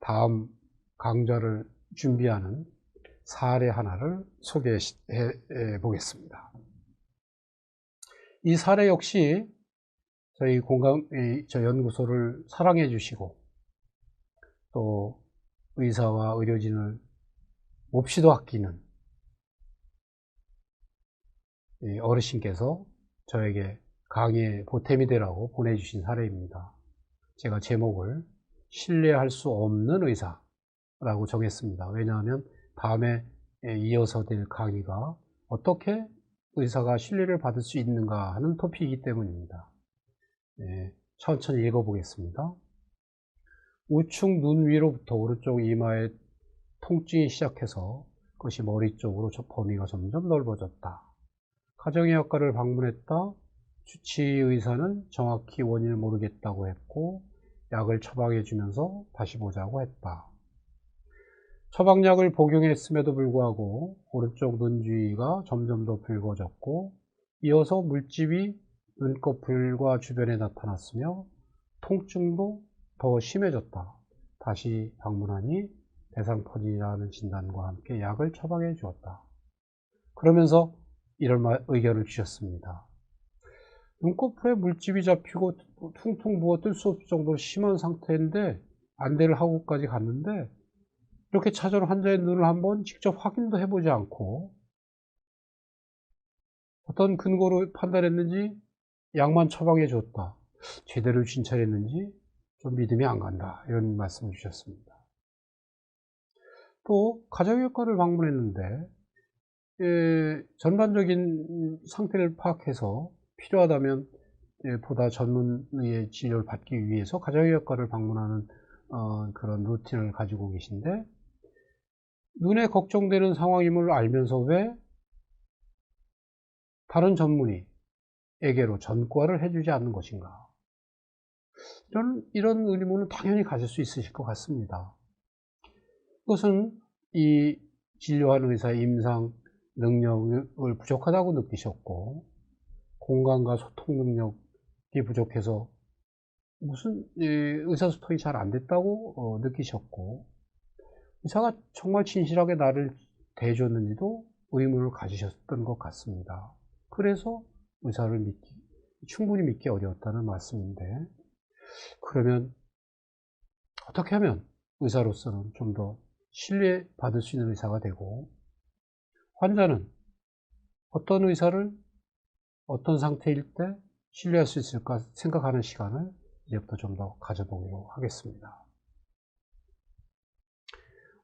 다음 강좌를 준비하는 사례 하나를 소개해 보겠습니다. 이 사례 역시 저희 연구소를 사랑해 주시고 또 의사와 의료진을 몹시도 아끼는 어르신께서 저에게 강의에 보탬이 되라고 보내주신 사례입니다. 제가 제목을 신뢰할 수 없는 의사라고 정했습니다. 왜냐하면 다음에 이어서 될 강의가 어떻게 의사가 신뢰를 받을 수 있는가 하는 토픽이기 때문입니다. 천천히 읽어보겠습니다. 우측 눈 위로부터 오른쪽 이마에 통증이 시작해서 그것이 머리 쪽으로 범위가 점점 넓어졌다. 가정의학과를 방문했다. 주치의사는 정확히 원인을 모르겠다고 했고 약을 처방해 주면서 다시 보자고 했다. 처방약을 복용했음에도 불구하고 오른쪽 눈 주위가 점점 더 붉어졌고 이어서 물집이 눈꺼풀과 주변에 나타났으며 통증도 더 심해졌다. 다시 방문하니 대상포진이라는 진단과 함께 약을 처방해 주었다. 그러면서 이런 의견을 주셨습니다. 눈꺼풀에 물집이 잡히고 퉁퉁 부어 뜰 수 없을 정도로 심한 상태인데 안대를 하고까지 갔는데 이렇게 찾아온 환자의 눈을 한번 직접 확인도 해보지 않고 어떤 근거로 판단했는지 약만 처방해 줬다. 제대로 진찰했는지 좀 믿음이 안 간다. 이런 말씀을 주셨습니다. 또 가정의학과를 방문했는데 전반적인 상태를 파악해서 필요하다면 보다 전문의 진료를 받기 위해서 가정의학과를 방문하는 그런 루틴을 가지고 계신데 눈에 걱정되는 상황임을 알면서 왜 다른 전문의에게로 전과를 해주지 않는 것인가? 이런 의문은 당연히 가질 수 있으실 것 같습니다. 그것은 이 진료하는 의사의 임상 능력을 부족하다고 느끼셨고 공감과 소통 능력이 부족해서 무슨 의사소통이 잘 안 됐다고 느끼셨고 의사가 정말 진실하게 나를 대해줬는지도 의문을 가지셨던 것 같습니다. 그래서 의사를 충분히 믿기 어려웠다는 말씀인데 그러면 어떻게 하면 의사로서는 좀 더 신뢰받을 수 있는 의사가 되고 환자는 어떤 의사를 어떤 상태일 때 신뢰할 수 있을까 생각하는 시간을 이제부터 좀 더 가져보기로 하겠습니다.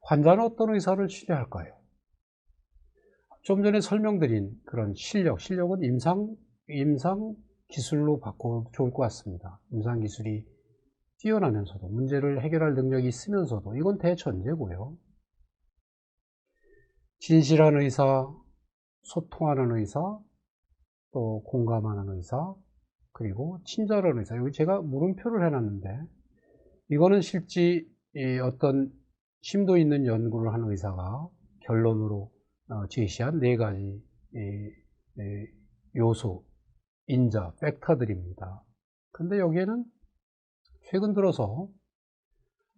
환자는 어떤 의사를 신뢰할까요? 좀 전에 설명드린 그런 실력은 임상 기술로 바꿔도 좋을 것 같습니다. 임상 기술이 뛰어나면서도 문제를 해결할 능력이 있으면서도 이건 대전제고요. 진실한 의사, 소통하는 의사, 또 공감하는 의사, 그리고 친절한 의사. 여기 제가 물음표를 해놨는데 이거는 실제 어떤 심도 있는 연구를 하는 의사가 결론으로 제시한 4가지 요소, 인자, 팩터들입니다. 근데 여기에는 최근 들어서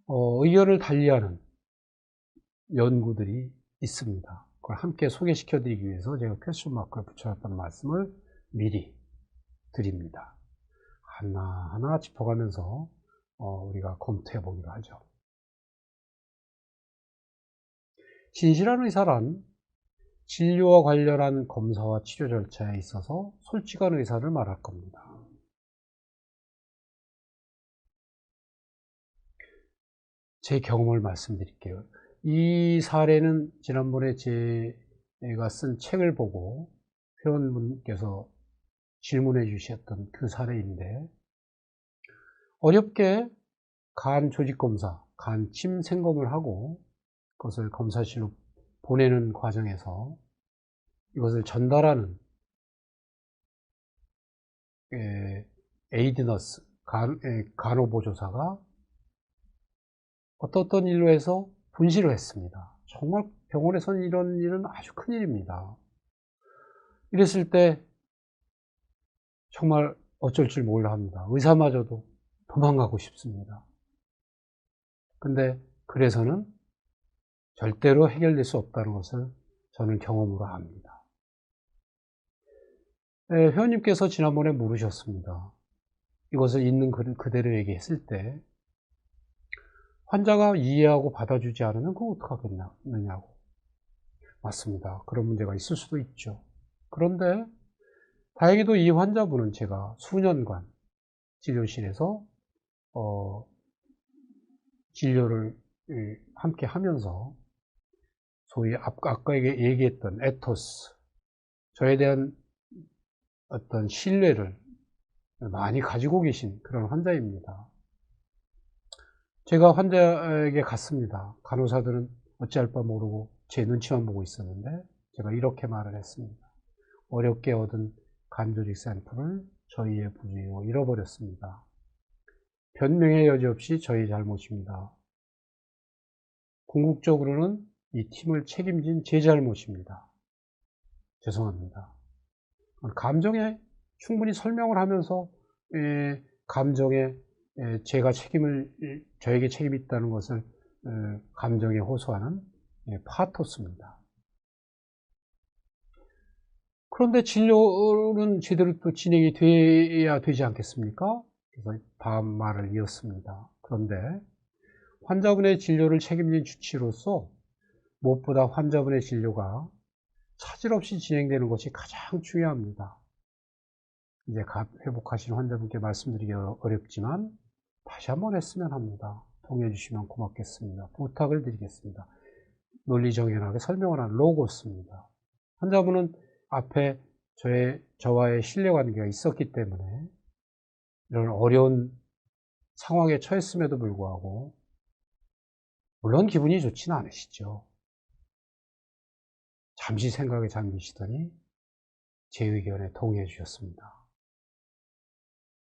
의견을 달리하는 연구들이 있습니다. 그걸 함께 소개시켜 드리기 위해서 제가 퀘스천 마크를 붙여놨다는 말씀을 미리 드립니다. 하나하나 짚어가면서 우리가 검토해 보기로 하죠. 진실한 의사란 진료와 관련한 검사와 치료 절차에 있어서 솔직한 의사를 말할 겁니다. 제 경험을 말씀드릴게요. 이 사례는 지난번에 제가 쓴 책을 보고 회원분께서 질문해 주셨던 그 사례인데 어렵게 간 조직검사, 간 침 생검을 하고 그것을 검사실로 보내는 과정에서 이것을 전달하는 에이드너스, 간호보조사가 어떤 일로 해서 분실을 했습니다. 정말 병원에서는 이런 일은 아주 큰일입니다. 이랬을 때 정말 어쩔 줄 몰라 합니다. 의사마저도 도망가고 싶습니다. 근데 그래서는 절대로 해결될 수 없다는 것을 저는 경험으로 압니다. 회원님께서 지난번에 물으셨습니다. 이것을 있는 그대로 얘기했을 때 환자가 이해하고 받아주지 않으면 그거 어떡하겠느냐고. 맞습니다. 그런 문제가 있을 수도 있죠. 그런데 다행히도 이 환자분은 제가 수년간 진료실에서 진료를 함께 하면서 소위 아까 얘기했던 에토스, 저에 대한 어떤 신뢰를 많이 가지고 계신 그런 환자입니다. 제가 환자에게 갔습니다. 간호사들은 어찌할 바 모르고 제 눈치만 보고 있었는데 제가 이렇게 말을 했습니다. 어렵게 얻은 간조직 샘플을 저희의 부주의로 잃어버렸습니다. 변명의 여지 없이 저희 잘못입니다. 궁극적으로는 이 팀을 책임진 제 잘못입니다. 죄송합니다. 감정에 충분히 설명을 하면서 감정에 제가 저에게 책임이 있다는 것을 감정에 호소하는 파토스입니다. 그런데 진료는 제대로 또 진행이 돼야 되지 않겠습니까? 그래서 다음 말을 이었습니다. 그런데 환자분의 진료를 책임진 주치의로서 무엇보다 환자분의 진료가 차질 없이 진행되는 것이 가장 중요합니다. 이제 회복하신 환자분께 말씀드리기 어렵지만 다시 한번 했으면 합니다. 동의해 주시면 고맙겠습니다. 부탁을 드리겠습니다. 논리정연하게 설명을 한 로고스입니다. 환자분은 앞에 저와의 신뢰관계가 있었기 때문에 이런 어려운 상황에 처했음에도 불구하고 물론 기분이 좋지는 않으시죠. 잠시 생각에 잠기시더니 제 의견에 동의해 주셨습니다.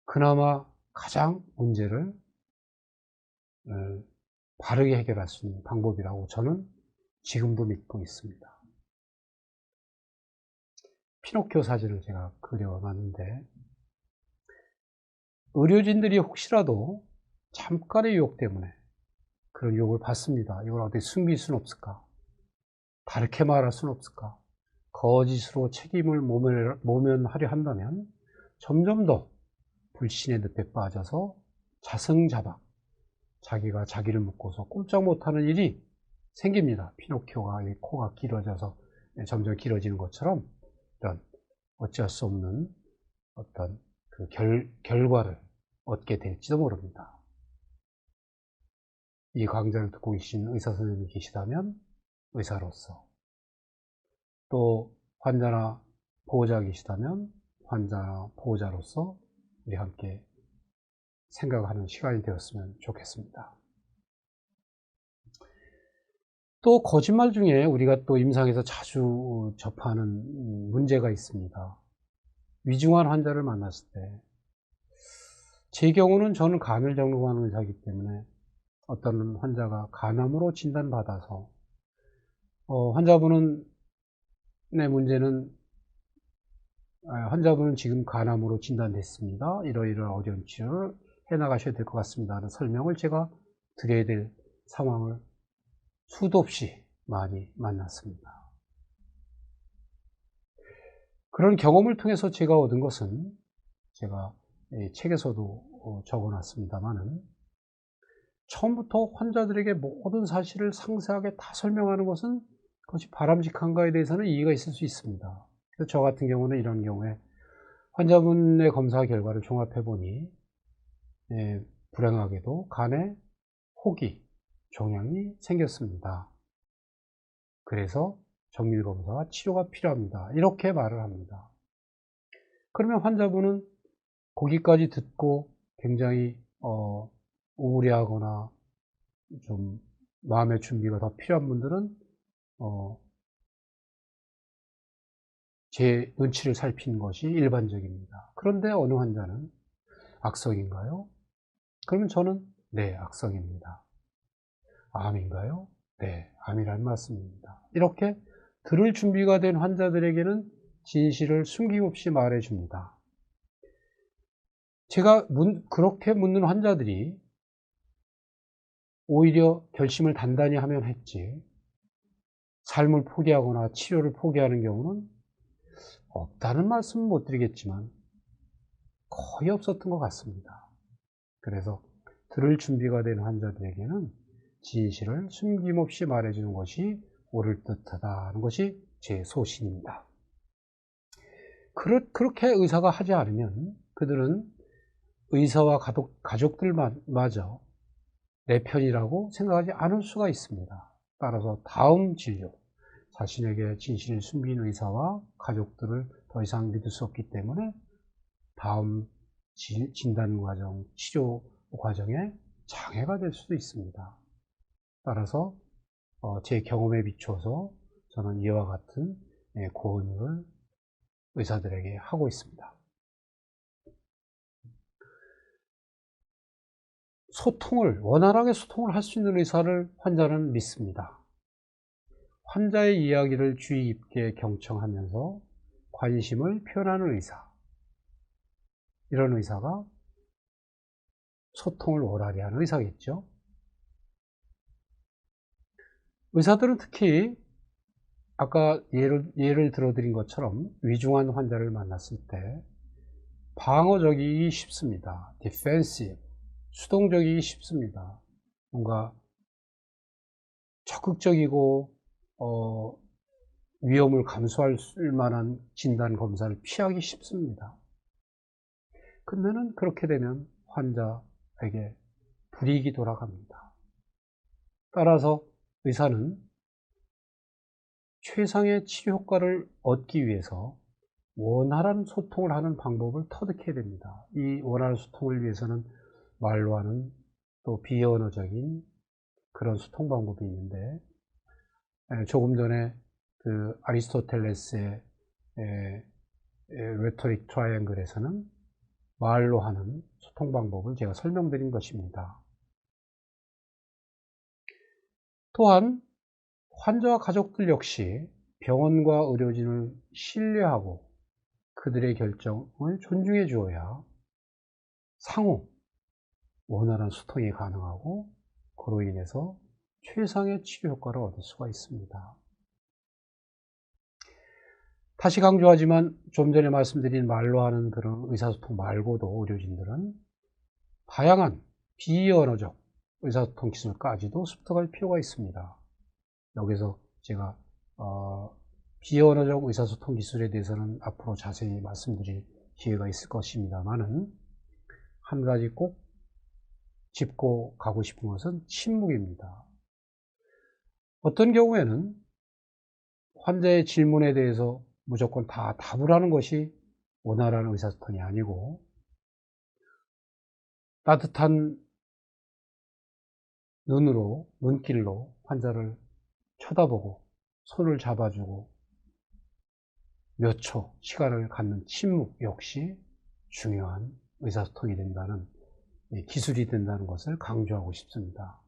그나마 가장 문제를 바르게 해결할 수 있는 방법이라고 저는 지금도 믿고 있습니다. 피노키오 사진을 제가 그려놨는데 의료진들이 혹시라도 잠깐의 유혹 때문에 그런 유혹을 받습니다. 이걸 어떻게 숨길 수는 없을까? 다르게 말할 수는 없을까? 거짓으로 책임을 모면하려 한다면 점점 더 불신의 늪에 빠져서 자승자박, 자기가 자기를 묶어서 꼼짝 못하는 일이 생깁니다. 피노키오가 코가 길어져서 점점 길어지는 것처럼 이런 어찌할 수 없는 어떤 그 결과를 얻게 될지도 모릅니다. 이 강좌를 듣고 계신 의사 선생님이 계시다면 의사로서, 또 환자나 보호자 계시다면 환자나 보호자로서 우리 함께 생각하는 시간이 되었으면 좋겠습니다. 또 거짓말 중에 우리가 또 임상에서 자주 접하는 문제가 있습니다. 위중한 환자를 만났을 때, 제 경우는 저는 간을 전공하는 의사이기 때문에 어떤 환자가 간암으로 진단받아서 환자분의 문제는 환자분은 지금 간암으로 진단됐습니다. 이러이러한 어려운 치료를 해나가셔야 될 것 같습니다 하는 설명을 제가 드려야 될 상황을 수도 없이 많이 만났습니다. 그런 경험을 통해서 제가 얻은 것은 제가 책에서도 적어놨습니다만은 처음부터 환자들에게 모든 사실을 상세하게 다 설명하는 것은 그것이 바람직한가에 대해서는 이의가 있을 수 있습니다. 그래서 저 같은 경우는 이런 경우에 환자분의 검사 결과를 종합해 보니 불행하게도 간에 혹이, 종양이 생겼습니다. 그래서 정밀검사와 치료가 필요합니다. 이렇게 말을 합니다. 그러면 환자분은 거기까지 듣고 굉장히 우울해하거나 좀 마음의 준비가 더 필요한 분들은 제 눈치를 살피는 것이 일반적입니다. 그런데 어느 환자는 악성인가요? 그러면 저는 네, 악성입니다. 암인가요? 네, 암이란 말씀입니다. 이렇게 들을 준비가 된 환자들에게는 진실을 숨김없이 말해줍니다. 제가 그렇게 묻는 환자들이 오히려 결심을 단단히 하면 했지, 삶을 포기하거나 치료를 포기하는 경우는 없다는 말씀은 못 드리겠지만 거의 없었던 것 같습니다. 그래서 들을 준비가 된 환자들에게는 진실을 숨김없이 말해주는 것이 옳을 듯하다는 것이 제 소신입니다. 그렇게 의사가 하지 않으면 그들은 의사와 가족들마저 내 편이라고 생각하지 않을 수가 있습니다. 따라서 다음 진료, 자신에게 진실을 숨긴 의사와 가족들을 더 이상 믿을 수 없기 때문에 다음 진단 과정, 치료 과정에 장애가 될 수도 있습니다. 따라서 제 경험에 비추어서 저는 이와 같은 고언을 의사들에게 하고 있습니다. 원활하게 소통을 할 수 있는 의사를 환자는 믿습니다. 환자의 이야기를 주의 깊게 경청하면서 관심을 표현하는 의사, 이런 의사가 소통을 원활히 하는 의사겠죠. 의사들은 특히 아까 예를 들어드린 것처럼 위중한 환자를 만났을 때 방어적이기 쉽습니다. defensive, 수동적이기 쉽습니다. 뭔가 적극적이고 위험을 감수할 만한 진단 검사를 피하기 쉽습니다. 근데는 그렇게 되면 환자에게 불이익이 돌아갑니다. 따라서 의사는 최상의 치료 효과를 얻기 위해서 원활한 소통을 하는 방법을 터득해야 됩니다. 이 원활한 소통을 위해서는 말로 하는 또 비언어적인 그런 소통 방법이 있는데, 조금 전에 그 아리스토텔레스의 레토릭 트라이앵글에서는 말로 하는 소통 방법을 제가 설명드린 것입니다. 또한 환자와 가족들 역시 병원과 의료진을 신뢰하고 그들의 결정을 존중해 주어야 상호 원활한 소통이 가능하고 그로 인해서 최상의 치료 효과를 얻을 수가 있습니다. 다시 강조하지만 좀 전에 말씀드린 말로 하는 그런 의사소통 말고도 의료진들은 다양한 비언어적 의사소통 기술까지도 습득할 필요가 있습니다. 여기서 제가 비언어적 의사소통 기술에 대해서는 앞으로 자세히 말씀드릴 기회가 있을 것입니다만은 한 가지 꼭 짚고 가고 싶은 것은 침묵입니다. 어떤 경우에는 환자의 질문에 대해서 무조건 다 답을 하는 것이 원활한 의사소통이 아니고, 따뜻한 눈길로 환자를 쳐다보고 손을 잡아주고 몇 초 시간을 갖는 침묵 역시 중요한 의사소통이 된다는, 기술이 된다는 것을 강조하고 싶습니다.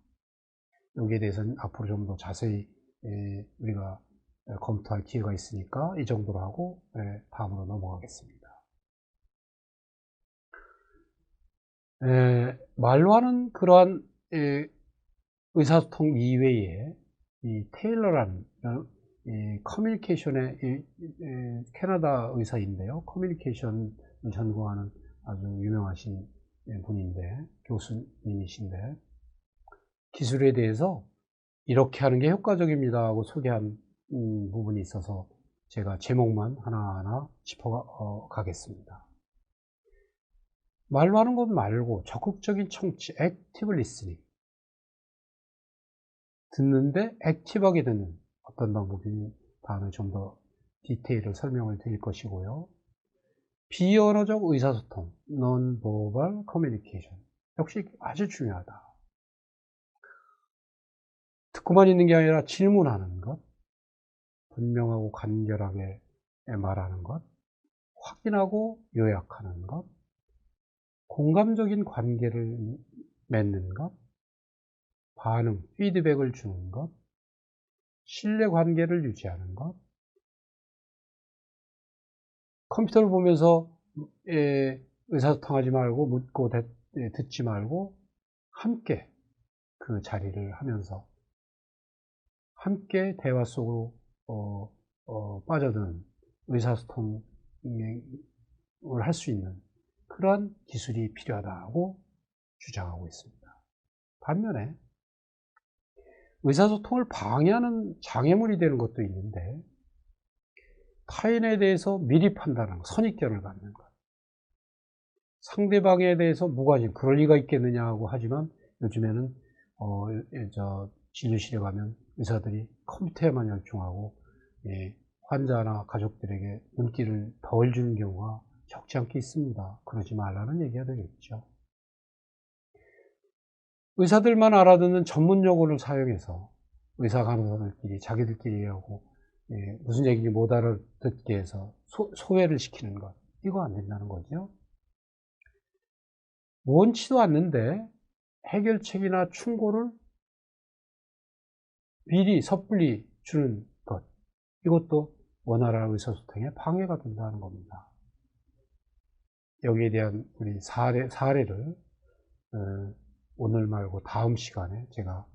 여기에 대해서는 앞으로 좀 더 자세히 우리가 검토할 기회가 있으니까 이 정도로 하고 다음으로 넘어가겠습니다. 말로 하는 그러한 의사소통 이외에 이 테일러라는 커뮤니케이션의 캐나다 의사인데요. 커뮤니케이션을 전공하는 아주 유명하신 분인데, 교수님이신데, 기술에 대해서 이렇게 하는 게 효과적입니다 하고 소개한 부분이 있어서 제가 제목만 하나하나 짚어가겠습니다. 말로 하는 것 말고 적극적인 청취, 액티브 리스닝, 듣는데 액티브하게 듣는 어떤 방법이 다음에 좀 더 디테일을 설명을 드릴 것이고요. 비언어적 의사소통, non-verbal communication, 역시 아주 중요하다. 듣고만 있는 게 아니라 질문하는 것, 분명하고 간결하게 말하는 것, 확인하고 요약하는 것, 공감적인 관계를 맺는 것, 반응, 피드백을 주는 것, 신뢰관계를 유지하는 것, 컴퓨터를 보면서 의사소통하지 말고 묻고 듣지 말고 함께 그 자리를 하면서 함께 대화 속으로 빠져드는 의사소통을 할 수 있는 그러한 기술이 필요하다고 주장하고 있습니다. 반면에 의사소통을 방해하는 장애물이 되는 것도 있는데, 타인에 대해서 미리 판단하는 것, 선입견을 갖는 것, 상대방에 대해서 무관심, 그럴 리가 있겠느냐고 하지만 요즘에는 진료실에 가면 의사들이 컴퓨터에만 열중하고 환자나 가족들에게 눈길을 덜 주는 경우가 적지 않게 있습니다. 그러지 말라는 얘기가 되겠죠. 의사들만 알아듣는 전문 용어를 사용해서 의사 간호사들끼리 자기들끼리 하고 무슨 얘기인지 못 알아듣게 해서 소외를 시키는 것, 이거 안 된다는 거죠. 원치도 않는데 해결책이나 충고를 미리 섣불리 주는 것, 이것도 원활한 의사소통에 방해가 된다는 겁니다. 여기에 대한 우리 사례를 오늘 말고 다음 시간에 제가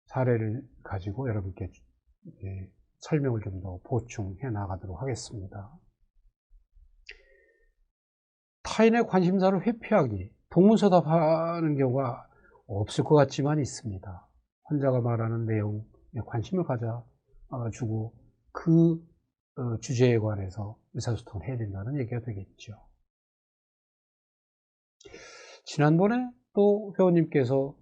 사례를 가지고 여러분께 설명을 좀 더 보충해 나가도록 하겠습니다. 타인의 관심사를 회피하기, 동문서답하는 경우가 없을 것 같지만 있습니다. 환자가 말하는 내용에 관심을 가져주고 그 주제에 관해서 의사소통을 해야 된다는 얘기가 되겠죠. 지난번에 또 회원님께서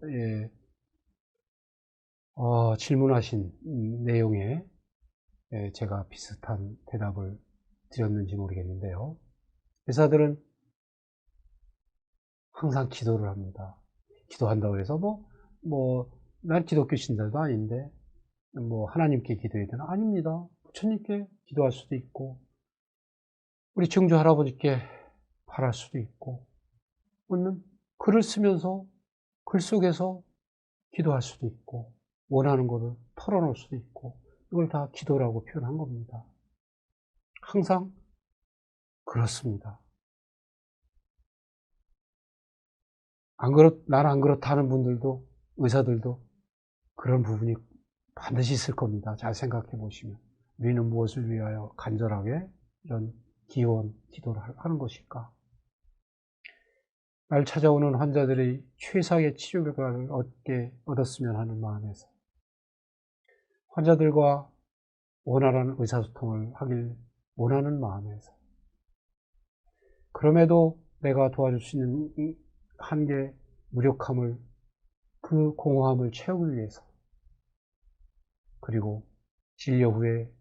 질문하신 내용에 제가 비슷한 대답을 드렸는지 모르겠는데요. 의사들은 항상 기도를 합니다. 기도한다고 해서 난 기독교 신자도 아닌데 하나님께 기도해야 되나? 아닙니다. 부처님께 기도할 수도 있고 우리 증조 할아버지께 바랄 수도 있고, 또는 글을 쓰면서 글 속에서 기도할 수도 있고, 원하는 것을 털어놓을 수도 있고, 이걸 다 기도라고 표현한 겁니다. 항상 그렇습니다. 난 안 그렇다는 분들도, 의사들도 그런 부분이 반드시 있을 겁니다. 잘 생각해 보시면 우리는 무엇을 위하여 간절하게 이런 기도를 하는 것일까? 날 찾아오는 환자들이 최상의 치료 결과를 얻었으면 하는 마음에서, 환자들과 원활한 의사소통을 하길 원하는 마음에서, 그럼에도 내가 도와줄 수 있는 한계, 무력함을, 그 공허함을 채우기 위해서, 그리고 진료 후에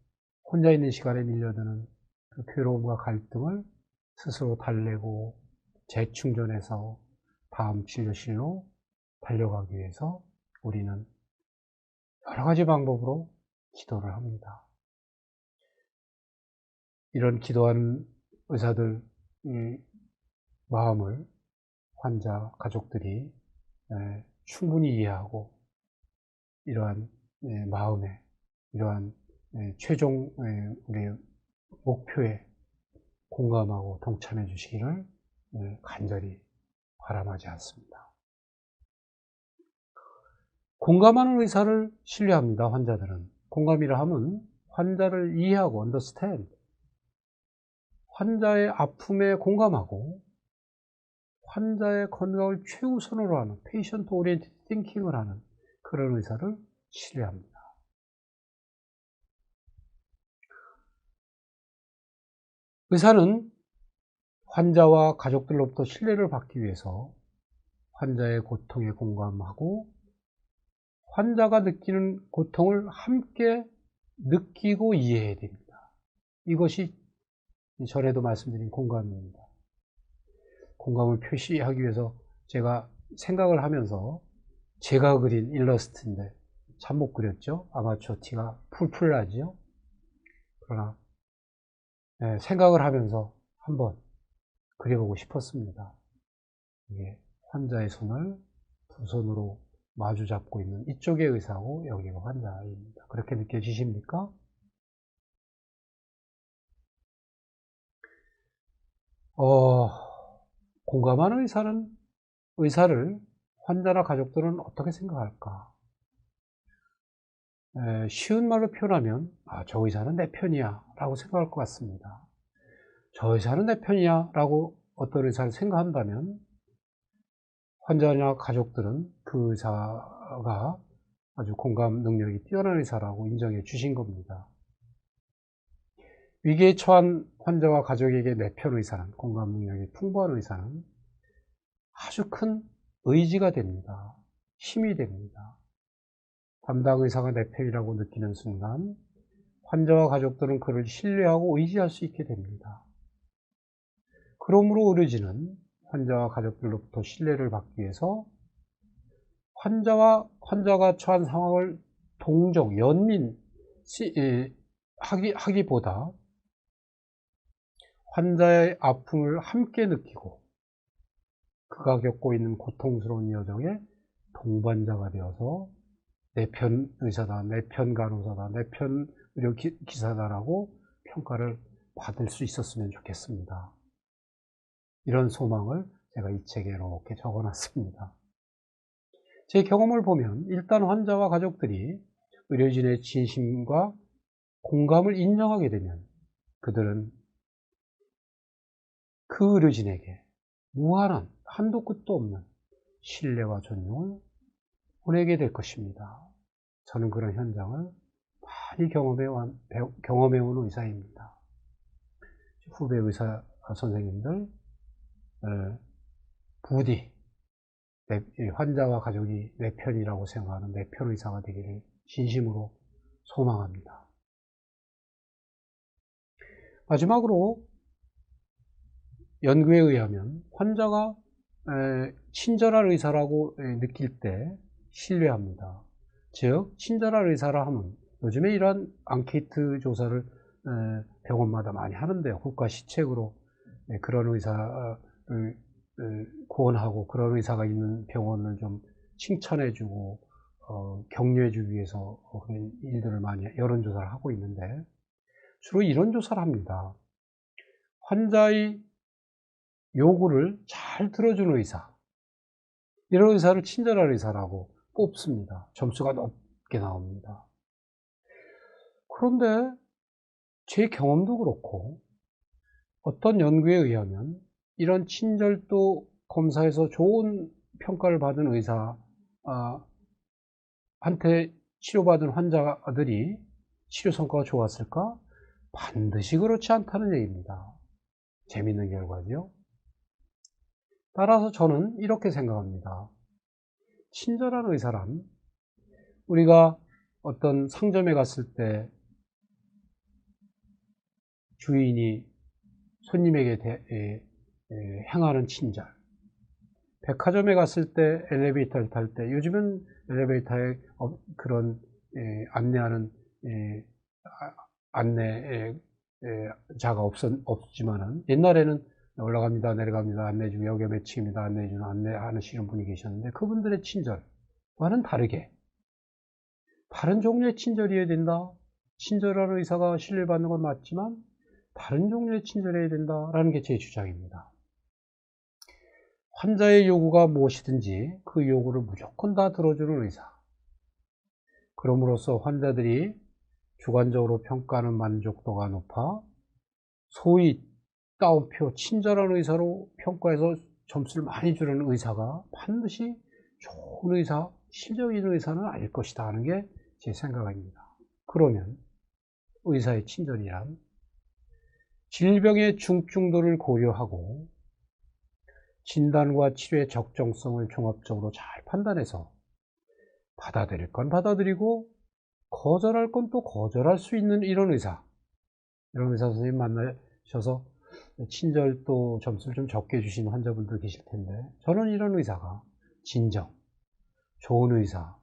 혼자 있는 시간에 밀려드는 그 괴로움과 갈등을 스스로 달래고 재충전해서 다음 진료실로 달려가기 위해서 우리는 여러 가지 방법으로 기도를 합니다. 이런 기도하는 의사들 마음을 환자 가족들이 충분히 이해하고 이러한 마음에, 이러한 최종 우리 목표에 공감하고 동참해 주시기를 간절히 바람하지 않습니다. 공감하는 의사를 신뢰합니다. 환자들은. 공감이라 하면 환자를 이해하고 understand, 환자의 아픔에 공감하고 환자의 건강을 최우선으로 하는 patient oriented thinking을 하는 그런 의사를 신뢰합니다. 의사는 환자와 가족들로부터 신뢰를 받기 위해서 환자의 고통에 공감하고 환자가 느끼는 고통을 함께 느끼고 이해해야 됩니다. 이것이 전에도 말씀드린 공감입니다. 공감을 표시하기 위해서 제가 생각을 하면서 제가 그린 일러스트인데 참 못 그렸죠? 아마추어 티가 풀풀 나죠? 그러나 생각을 하면서 한번 그려보고 싶었습니다. 이게 환자의 손을 두 손으로 마주 잡고 있는 이쪽의 의사고 여기가 환자입니다. 그렇게 느껴지십니까? 공감하는 의사를 환자나 가족들은 어떻게 생각할까? 쉬운 말로 표현하면 저 의사는 내 편이야 라고 생각할 것 같습니다. 저 의사는 내 편이야 라고 어떤 의사를 생각한다면 환자나 가족들은 그 의사가 아주 공감 능력이 뛰어난 의사라고 인정해 주신 겁니다. 위기에 처한 환자와 가족에게 내 편 의사는, 공감 능력이 풍부한 의사는 아주 큰 의지가 됩니다. 힘이 됩니다. 담당 의사가 내 편이라고 느끼는 순간 환자와 가족들은 그를 신뢰하고 의지할 수 있게 됩니다. 그러므로 의료진은 환자와 가족들로부터 신뢰를 받기 위해서 환자가 처한 상황을 동정, 하기보다 환자의 아픔을 함께 느끼고 그가 겪고 있는 고통스러운 여정에 동반자가 되어서 내 편 의사다, 내 편 간호사다, 내 편 의료기사다라고 평가를 받을 수 있었으면 좋겠습니다. 이런 소망을 제가 이 책에 이렇게 적어놨습니다. 제 경험을 보면 일단 환자와 가족들이 의료진의 진심과 공감을 인정하게 되면 그들은 그 의료진에게 무한한 한도 끝도 없는 신뢰와 존중을 보내게 될 것입니다. 저는 그런 현장을 많이 경험해온 의사입니다. 후배 의사 선생님들 부디 환자와 가족이 내 편이라고 생각하는 내 편 의사가 되기를 진심으로 소망합니다. 마지막으로 연구에 의하면 환자가 친절한 의사라고 느낄 때 신뢰합니다. 즉 친절한 의사라 하면 요즘에 이러한 앙케이트 조사를 병원마다 많이 하는데요. 국가 시책으로 그런 의사를 고언하고 그런 의사가 있는 병원을 좀 칭찬해주고 격려해주기 위해서 그런 일들을 많이 여론조사를 하고 있는데 주로 이런 조사를 합니다. 환자의 요구를 잘 들어주는 의사, 이런 의사를 친절한 의사라고 뽑습니다. 점수가 높게 나옵니다. 그런데 제 경험도 그렇고 어떤 연구에 의하면 이런 친절도 검사에서 좋은 평가를 받은 의사한테 치료받은 환자들이 치료 성과가 좋았을까? 반드시 그렇지 않다는 얘기입니다. 재밌는 결과죠. 따라서 저는 이렇게 생각합니다. 친절한 의사란 우리가 어떤 상점에 갔을 때 주인이 손님에게 행하는 친절, 백화점에 갔을 때 엘리베이터를 탈 때, 요즘은 엘리베이터에 그런 안내하는 안내자가 없지만은 옛날에는 올라갑니다, 내려갑니다, 안내해주고 여기 몇 층입니다, 안내하시는 분이 계셨는데 그분들의 친절과는 다르게 다른 종류의 친절이어야 된다. 친절한 의사가 신뢰받는 건 맞지만 다른 종류의 친절해야 된다라는 게 제 주장입니다. 환자의 요구가 무엇이든지 그 요구를 무조건 다 들어주는 의사. 그럼으로써 환자들이 주관적으로 평가하는 만족도가 높아 소위 따옴표 친절한 의사로 평가해서 점수를 많이 주는 의사가 반드시 좋은 의사, 실력 있는 의사는 아닐 것이다 하는 게 제 생각입니다. 그러면 의사의 친절이란 질병의 중증도를 고려하고 진단과 치료의 적정성을 종합적으로 잘 판단해서 받아들일 건 받아들이고 거절할 건 또 거절할 수 있는 이런 의사 선생님 만나셔서 친절도 점수를 좀 적게 주신 환자분들 계실 텐데 저는 이런 의사가 진정, 좋은 의사,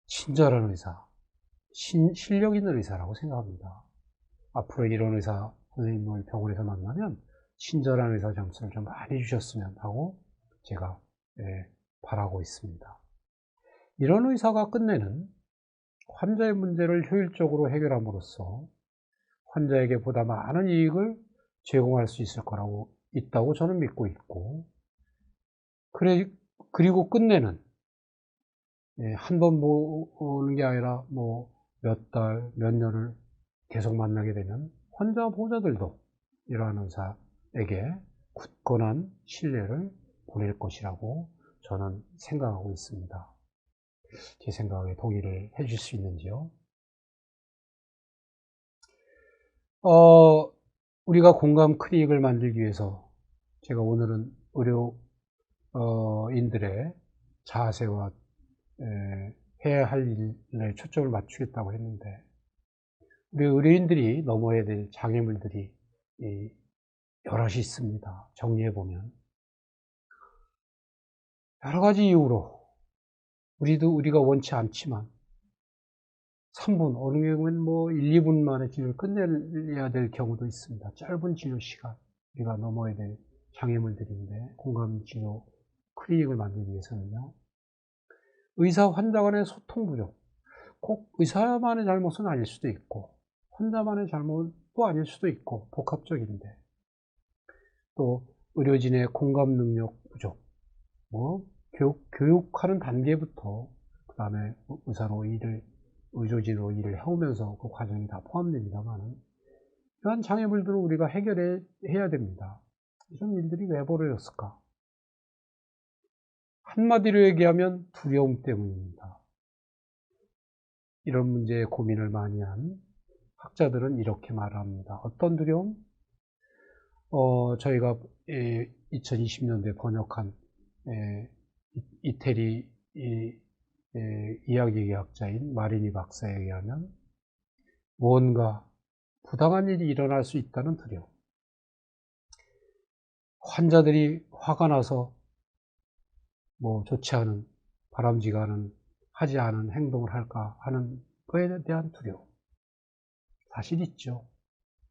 친절한 의사, 실력 있는 의사라고 생각합니다. 앞으로 이런 의사 선생님을 병원에서 만나면 친절한 의사 점수를 좀 많이 주셨으면 하고 제가 바라고 있습니다. 이런 의사가 끝내는 환자의 문제를 효율적으로 해결함으로써 환자에게 보다 많은 이익을 제공할 수 있다고 저는 믿고 있고 그리고 끝내는, 한 번 보는 게 아니라 뭐 몇 달, 몇 년을 계속 만나게 되면 환자 보호자들도 이러한 의사에게 굳건한 신뢰를 보낼 것이라고 저는 생각하고 있습니다. 제 생각에 동의를 해줄 수 있는지요? 우리가 공감 클리닉을 만들기 위해서 제가 오늘은 의료인들의 자세와 해야 할 일에 초점을 맞추겠다고 했는데, 우리 의료인들이 넘어야 될 장애물들이 여럿이 있습니다. 정리해보면 여러 가지 이유로 우리가 원치 않지만 3분, 어느 경우는 뭐 1, 2분 만에 진료를 끝내야 될 경우도 있습니다. 짧은 진료 시간, 우리가 넘어야 될 장애물들인데, 공감치료 클리닉을 만들기 위해서는요, 의사 환자 간의 소통 부족, 꼭 의사만의 잘못은 아닐 수도 있고 환자만의 잘못도 아닐 수도 있고 복합적인데, 또 의료진의 공감 능력 부족, 뭐 교육하는 단계부터 그 다음에 의료진으로 일을 해오면서 그 과정이 다 포함됩니다만, 이러한 장애물들을 우리가 해야 됩니다. 이런 일들이 왜 벌어졌을까? 한마디로 얘기하면 두려움 때문입니다. 이런 문제에 고민을 많이 한 학자들은 이렇게 말합니다. 어떤 두려움? 저희가 2020년도에 번역한 이태리 이야기학자인 마리니 박사에 의하면, 무언가 부당한 일이 일어날 수 있다는 두려움. 환자들이 화가 나서 뭐 좋지 않은, 바람직한 하지 않은 행동을 할까 하는 것에 대한 두려움. 사실 있죠.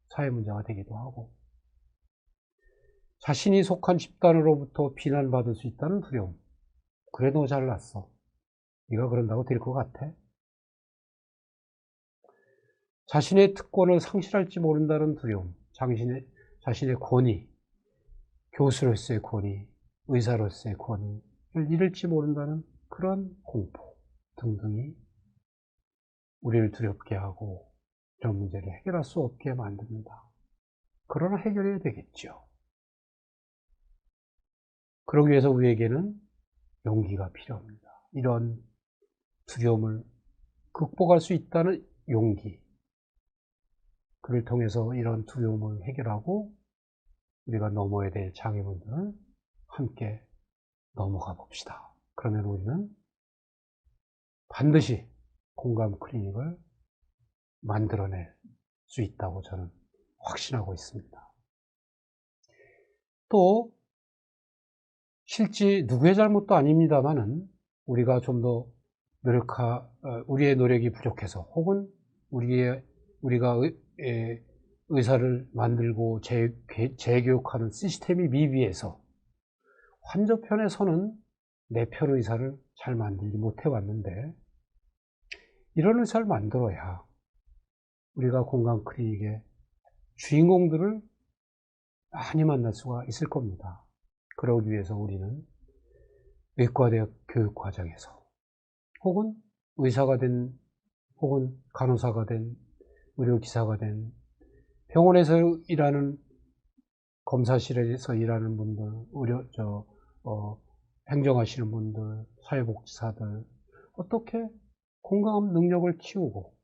사회 문제가 되기도 하고, 자신이 속한 집단으로부터 비난받을 수 있다는 두려움. 그래, 너 잘났어. 네가 그런다고 될 것 같아? 자신의 특권을 상실할지 모른다는 두려움. 자신의 권위, 교수로서의 권위, 의사로서의 권위를 잃을지 모른다는 그런 공포 등등이 우리를 두렵게 하고 이런 문제를 해결할 수 없게 만듭니다. 그러나 해결해야 되겠죠. 그러기 위해서 우리에게는 용기가 필요합니다. 이런 두려움을 극복할 수 있다는 용기, 그를 통해서 이런 두려움을 해결하고 우리가 넘어야 될 장애물들을 함께 넘어가 봅시다. 그러면 우리는 반드시 공감 클리닉을 만들어낼 수 있다고 저는 확신하고 있습니다. 또 실제 누구의 잘못도 아닙니다만은, 우리가 좀 더 우리의 노력이 부족해서, 혹은 우리가 의사를 만들고 재교육하는 시스템이 미비해서 환자 편에서는 내 편 의사를 잘 만들지 못해 왔는데, 이런 의사를 만들어야 우리가 공감 클리닉의 주인공들을 많이 만날 수가 있을 겁니다. 그러기 위해서 우리는 의과대학 교육 과정에서, 혹은 의사가 된, 혹은 간호사가 된, 의료기사가 된, 병원에서 일하는, 검사실에서 일하는 분들, 행정하시는 분들, 사회복지사들, 어떻게 공감 능력을 키우고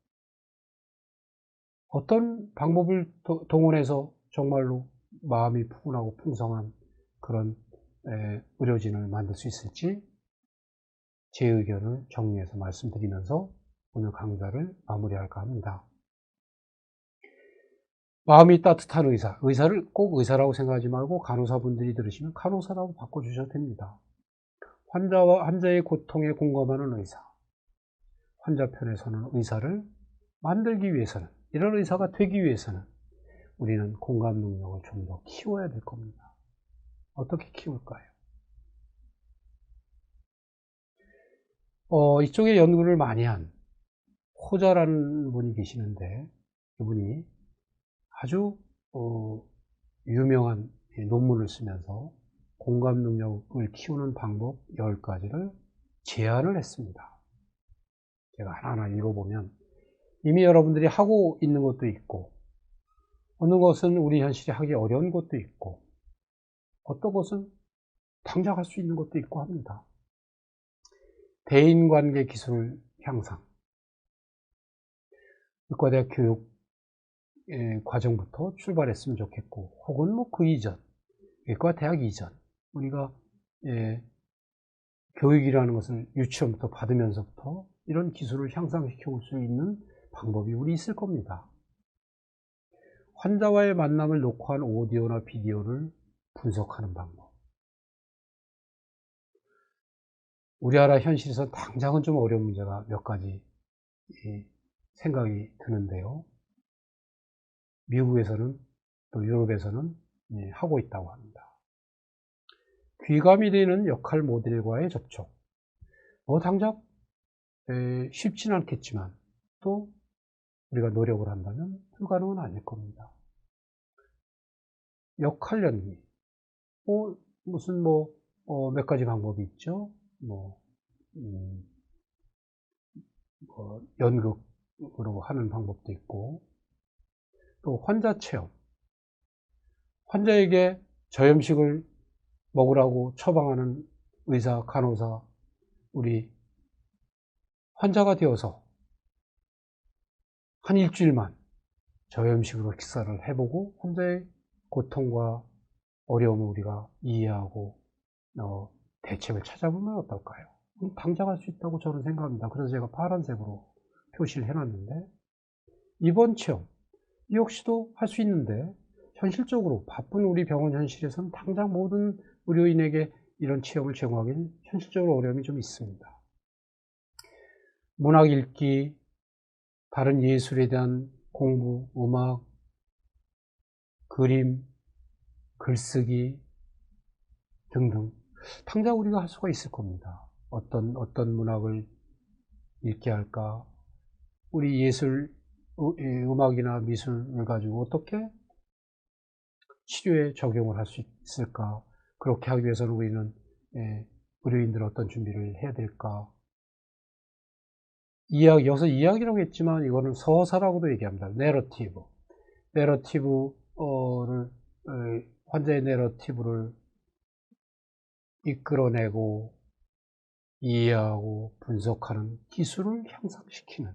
어떤 방법을 동원해서 정말로 마음이 푸근하고 풍성한 그런 의료진을 만들 수 있을지, 제 의견을 정리해서 말씀드리면서 오늘 강좌를 마무리할까 합니다. 마음이 따뜻한 의사를 꼭 의사라고 생각하지 말고 간호사분들이 들으시면 간호사라고 바꿔주셔도 됩니다. 환자의 고통에 공감하는 의사, 환자 편에서는 의사를 만들기 위해서는, 이런 의사가 되기 위해서는 우리는 공감 능력을 좀 더 키워야 될 겁니다. 어떻게 키울까요? 이쪽에 연구를 많이 한 호자라는 분이 계시는데, 그분이 아주 유명한 논문을 쓰면서 공감 능력을 키우는 방법 10가지를 제안을 했습니다. 제가 하나하나 읽어보면 이미 여러분들이 하고 있는 것도 있고, 어느 것은 우리 현실이 하기 어려운 것도 있고, 어떤 것은 당장 할 수 있는 것도 있고 합니다. 대인관계 기술 향상, 의과대학 교육 과정부터 출발했으면 좋겠고, 혹은 뭐 그 이전, 의과대학 이전, 우리가 교육이라는 것을 유치원부터 받으면서부터 이런 기술을 향상시켜 올 수 있는 방법이 우리 있을 겁니다. 환자와의 만남을 녹화한 오디오나 비디오를 분석하는 방법. 우리나라 현실에서 당장은 좀 어려운 문제가 몇 가지 생각이 드는데요. 미국에서는 또 유럽에서는 하고 있다고 합니다. 귀감이 되는 역할 모델과의 접촉. 당장 쉽지는 않겠지만 또 우리가 노력을 한다면 불가능은 아닐 겁니다. 역할 연기. 무슨 몇 가지 방법이 있죠. 연극으로 하는 방법도 있고, 또 환자 체험. 환자에게 저염식을 먹으라고 처방하는 의사, 간호사, 우리 환자가 되어서 한 일주일만 저염식으로 식사를 해보고 환자의 고통과 어려움을 우리가 이해하고 대책을 찾아보면 어떨까요? 당장 할 수 있다고 저는 생각합니다. 그래서 제가 파란색으로 표시를 해놨는데, 입원 체험 이 역시도 할 수 있는데, 현실적으로 바쁜 우리 병원 현실에서는 당장 모든 의료인에게 이런 체험을 제공하기는 현실적으로 어려움이 좀 있습니다. 문학 읽기, 다른 예술에 대한 공부, 음악, 그림, 글쓰기 등등 당장 우리가 할 수가 있을 겁니다. 어떤 문학을 읽게 할까? 우리 예술, 음악이나 미술을 가지고 어떻게 치료에 적용을 할 수 있을까? 그렇게 하기 위해서는 우리는 의료인들 어떤 준비를 해야 될까? 여기서 이야기라고 했지만 이거는 서사라고도 얘기합니다. 내러티브를 환자의 내러티브를 이끌어내고 이해하고 분석하는 기술을 향상시키는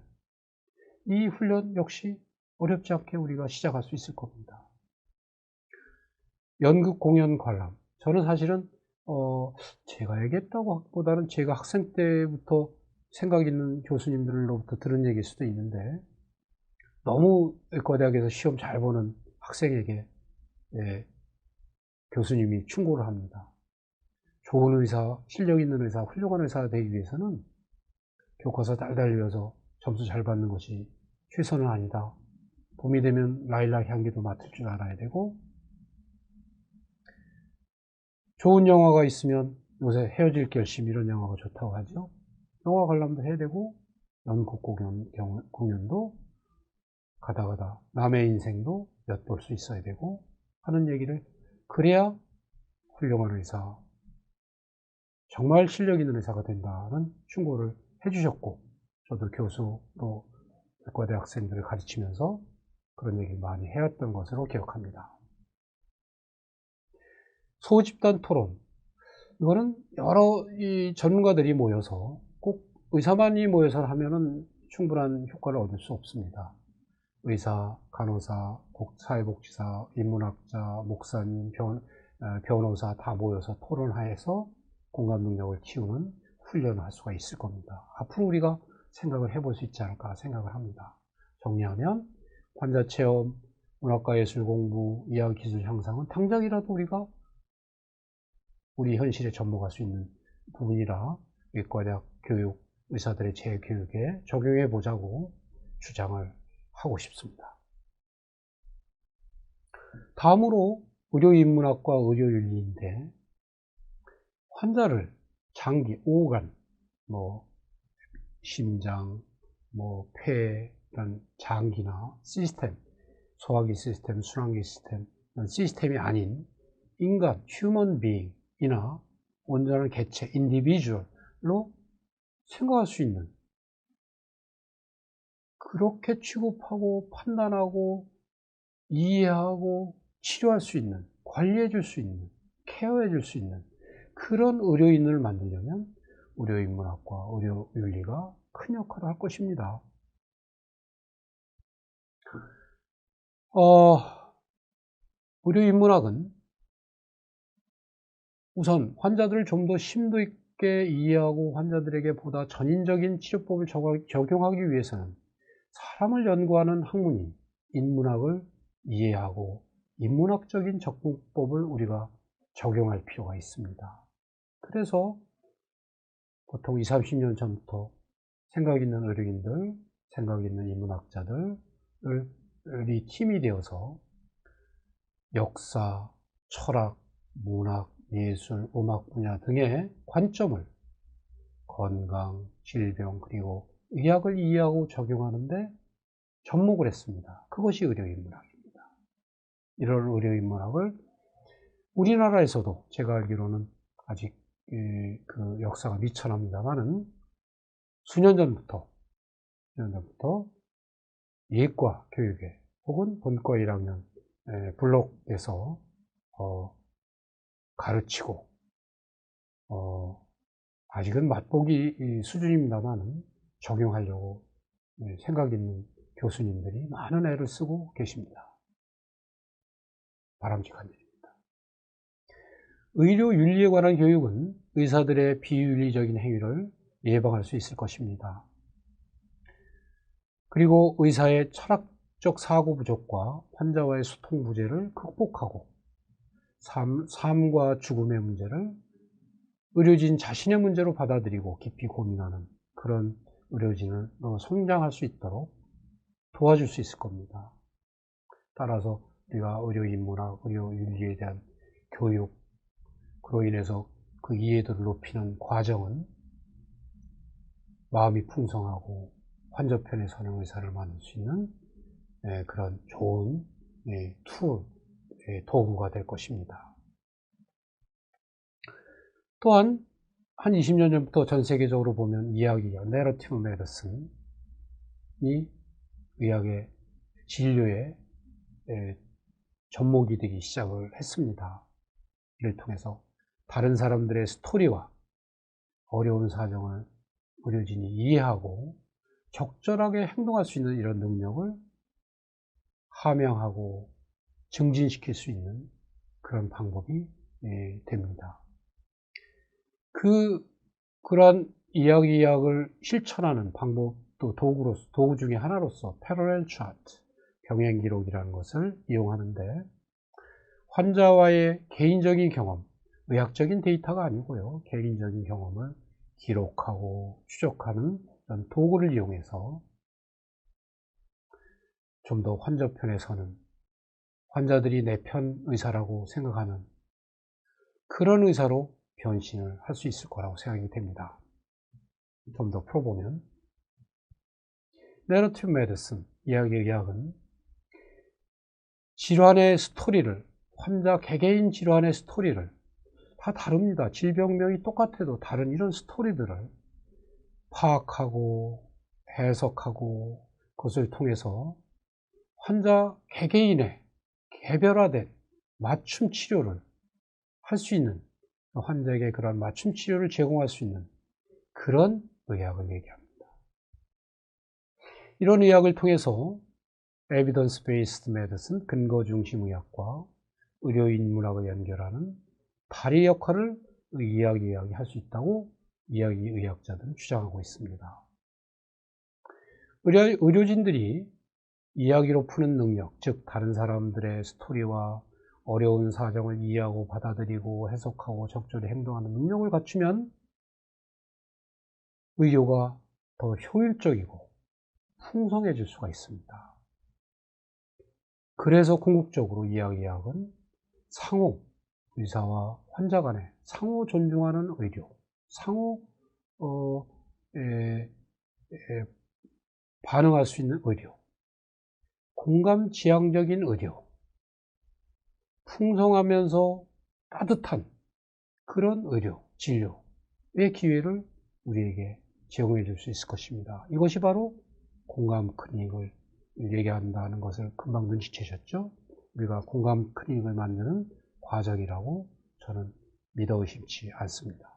이 훈련 역시 어렵지 않게 우리가 시작할 수 있을 겁니다. 연극 공연 관람. 저는 사실은 제가 얘기했다고 보다는 제가 학생 때부터 생각 있는 교수님들로부터 들은 얘기일 수도 있는데, 너무 의과대학에서 시험 잘 보는 학생에게 교수님이 충고를 합니다. 좋은 의사, 실력 있는 의사, 훌륭한 의사가 되기 위해서는 교과서 달달 외워서 점수 잘 받는 것이 최선은 아니다. 봄이 되면 라일락 향기도 맡을 줄 알아야 되고, 좋은 영화가 있으면 요새 헤어질 결심 이런 영화가 좋다고 하죠. 영화 관람도 해야 되고, 연극 공연도 가다 남의 인생도 엿볼 수 있어야 되고 하는 얘기를, 그래야 훌륭한 의사, 정말 실력 있는 의사가 된다는 충고를 해주셨고, 저도 교수로 의과대 학생들을 가르치면서 그런 얘기를 많이 해왔던 것으로 기억합니다. 소집단 토론. 이거는 여러 전문가들이 모여서, 꼭 의사만이 모여서 하면은 충분한 효과를 얻을 수 없습니다. 의사, 간호사, 사회복지사, 인문학자, 목사님, 변호사 다 모여서 토론하여서 공감 능력을 키우는 훈련을 할 수가 있을 겁니다. 앞으로 우리가 생각을 해볼 수 있지 않을까 생각을 합니다. 정리하면 환자 체험, 문학과 예술 공부, 이해와 기술 향상은 당장이라도 우리가 우리 현실에 접목할 수 있는 부분이라 의과대학 교육, 의사들의 재교육에 적용해 보자고 주장을 하고 싶습니다. 다음으로 의료인문학과 의료윤리인데, 환자를 장기, 오간, 심장, 폐, 이런 장기나 시스템, 소화기 시스템, 순환기 시스템, 이런 시스템이 아닌 인간, 휴먼 비잉, 개인이나 온전한 개체, 인디비주얼로 생각할 수 있는, 그렇게 취급하고 판단하고 이해하고 치료할 수 있는, 관리해 줄 수 있는, 케어해 줄 수 있는 그런 의료인을 만들려면 의료인문학과 의료윤리가 큰 역할을 할 것입니다. 의료인문학은 우선 환자들을 좀 더 심도 있게 이해하고 환자들에게 보다 전인적인 치료법을 적용하기 위해서는 사람을 연구하는 학문인 인문학을 이해하고 인문학적인 접근법을 우리가 적용할 필요가 있습니다. 그래서 보통 20, 30년 전부터 생각 있는 의료인들, 생각 있는 인문학자들이 팀이 되어서 역사, 철학, 문학, 예술, 음악 분야 등의 관점을 건강, 질병, 그리고 의학을 이해하고 적용하는데 접목을 했습니다. 그것이 의료인문학입니다. 이런 의료인문학을 우리나라에서도 제가 알기로는 아직 그 역사가 미천합니다만은 수년 전부터 예과 교육에 혹은 본과 1학년 블록에서 가르치고 아직은 맛보기 수준입니다만 적용하려고 생각 있는 교수님들이 많은 애를 쓰고 계십니다. 바람직한 일입니다. 의료 윤리에 관한 교육은 의사들의 비윤리적인 행위를 예방할 수 있을 것입니다. 그리고 의사의 철학적 사고 부족과 환자와의 소통 부재를 극복하고 삶과 죽음의 문제를 의료진 자신의 문제로 받아들이고 깊이 고민하는 그런 의료진을 성장할 수 있도록 도와줄 수 있을 겁니다. 따라서 우리가 의료인문학, 의료윤리에 대한 교육, 그로 인해서 그 이해도를 높이는 과정은 마음이 풍성하고 환자 편에 서는 의사를 만들 수 있는 그런 좋은 툴, 도구가 될 것입니다. 또한 한 20년 전부터 전 세계적으로 보면 이야기가 내러티브 메디슨이 의학의 진료에 접목이 되기 시작을 했습니다. 이를 통해서 다른 사람들의 스토리와 어려운 사정을 의료진이 이해하고 적절하게 행동할 수 있는 이런 능력을 함양하고 증진시킬 수 있는 그런 방법이 됩니다. 그러한 이야기학을 실천하는 방법, 또 도구 중에 하나로서 패러렐 차트, 병행 기록이라는 것을 이용하는데 환자와의 개인적인 경험, 의학적인 데이터가 아니고요. 개인적인 경험을 기록하고 추적하는 이런 도구를 이용해서 좀 더 환자 편에 서는, 환자들이 내 편 의사라고 생각하는 그런 의사로 변신을 할 수 있을 거라고 생각이 됩니다. 좀 더 풀어보면 내러티브 메디슨, 이야기의학은 질환의 스토리를, 환자 개개인 질환의 스토리를 다 다릅니다. 질병명이 똑같아도 다른 이런 스토리들을 파악하고 해석하고 그것을 통해서 환자 개개인의 개별화된 맞춤 치료를 할 수 있는, 환자에게 그런 맞춤 치료를 제공할 수 있는 그런 의학을 얘기합니다. 이런 의학을 통해서 에비던스 베이스드 메디슨, 근거 중심 의학과 의료인문학을 연결하는 다리 역할을 이야기 할 수 있다고 의학자들은 주장하고 있습니다. 의료진들이 이야기로 푸는 능력, 즉 다른 사람들의 스토리와 어려운 사정을 이해하고 받아들이고 해석하고 적절히 행동하는 능력을 갖추면 의료가 더 효율적이고 풍성해질 수가 있습니다. 그래서 궁극적으로 이야기학은 상호, 의사와 환자 간에 상호 존중하는 의료, 상호 반응할 수 있는 의료, 공감 지향적인 의료, 풍성하면서 따뜻한 그런 의료, 진료의 기회를 우리에게 제공해 줄 수 있을 것입니다. 이것이 바로 공감 클리닉을 얘기한다는 것을 금방 눈치채셨죠? 우리가 공감 클리닉을 만드는 과정이라고 저는 믿어 의심치 않습니다.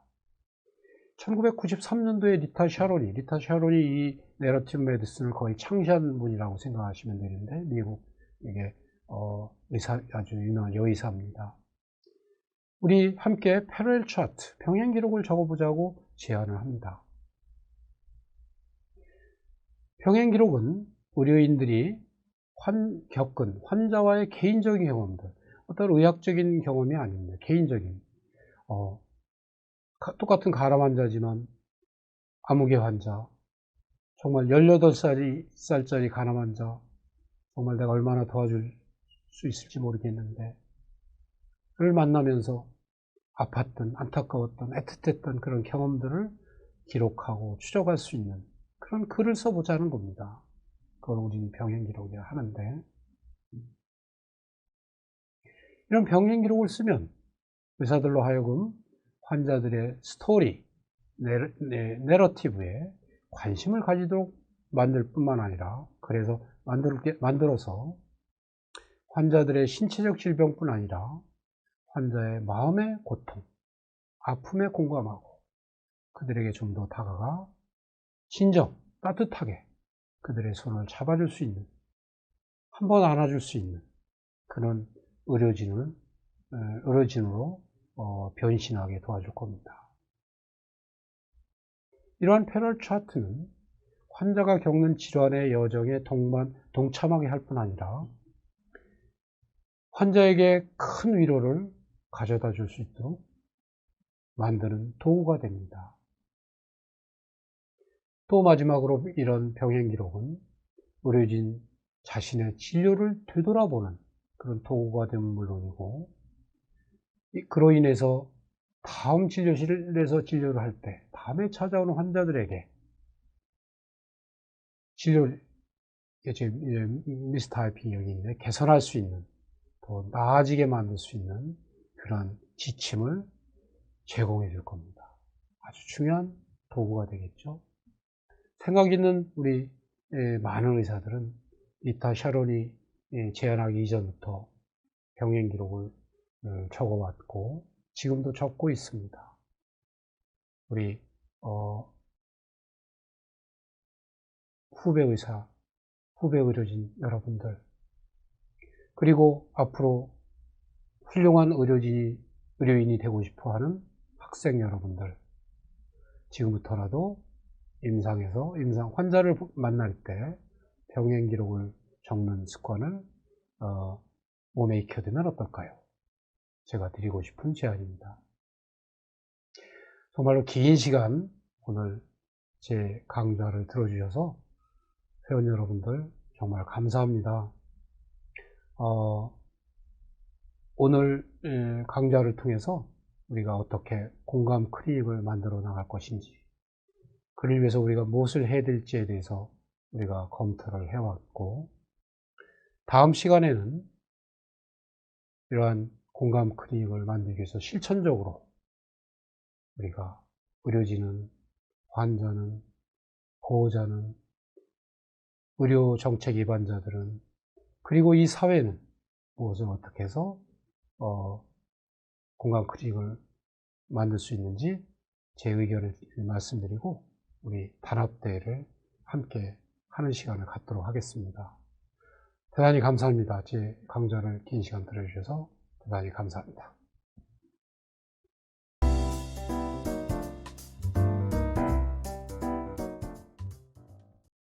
1993년도에 리타 샤론이 이 내러티브 메디슨을 거의 창시한 분이라고 생각하시면 되는데, 미국 이게 아주 유명한 여의사입니다. 우리 함께 패러렐 차트, 병행 기록을 적어보자고 제안을 합니다. 병행 기록은 의료인들이 겪은 환자와의 개인적인 경험들, 어떤 의학적인 경험이 아닙니다. 개인적인, 똑같은 가람 환자지만 아무개 환자, 정말 18살짜리 가람 환자, 정말 내가 얼마나 도와줄 수 있을지 모르겠는데, 를 만나면서 아팠던, 안타까웠던, 애틋했던 그런 경험들을 기록하고 추적할 수 있는 그런 글을 써보자는 겁니다. 그걸 우리는 병행 기록이라 하는데, 이런 병행 기록을 쓰면 의사들로 하여금 환자들의 스토리, 내러티브에 관심을 가지도록 만들 뿐만 아니라, 그래서 만들어서 환자들의 신체적 질병뿐 아니라 환자의 마음의 고통, 아픔에 공감하고 그들에게 좀 더 다가가 진정, 따뜻하게 그들의 손을 잡아줄 수 있는, 한번 안아줄 수 있는 그런 의료진으로 변신하게 도와줄 겁니다. 이러한 패러렐 차트는 환자가 겪는 질환의 여정에 동참하게 할 뿐 아니라 환자에게 큰 위로를 가져다 줄 수 있도록 만드는 도구가 됩니다. 또 마지막으로 이런 병행 기록은 의료진 자신의 진료를 되돌아보는 그런 도구가 되면 물론이고, 그로 인해서 다음 진료실에서 진료를 할 때 다음에 찾아오는 환자들에게 진료를 미스타이핑 여기 있는데 개선할 수 있는, 더 나아지게 만들 수 있는 그런 지침을 제공해 줄 겁니다. 아주 중요한 도구가 되겠죠. 생각 있는 우리 많은 의사들은 리타 샤론이 제안하기 이전부터 병행 기록을 적어왔고 지금도 적고 있습니다. 우리 후배 의사, 후배 의료진 여러분들, 그리고 앞으로 훌륭한 의료인이 되고 싶어하는 학생 여러분들, 지금부터라도 환자를 만날 때 병행 기록을 적는 습관을 몸에 익혀두면 어떨까요? 제가 드리고 싶은 제안입니다. 정말로 긴 시간 오늘 제 강좌를 들어주셔서 회원 여러분들 정말 감사합니다. 오늘 강좌를 통해서 우리가 어떻게 공감 클리닉을 만들어 나갈 것인지, 그를 위해서 우리가 무엇을 해야 될지에 대해서 우리가 검토를 해왔고, 다음 시간에는 이러한 공감 클리닉을 만들기 위해서 실천적으로 우리가 의료진은, 환자는, 보호자는, 의료 정책 위반자들은, 그리고 이 사회는 무엇을 어떻게 해서 공감 클리닉을 만들 수 있는지 제 의견을 말씀드리고 우리 단합대회를 함께 하는 시간을 갖도록 하겠습니다. 대단히 감사합니다. 제 강좌를 긴 시간 들어주셔서 대단히 감사합니다.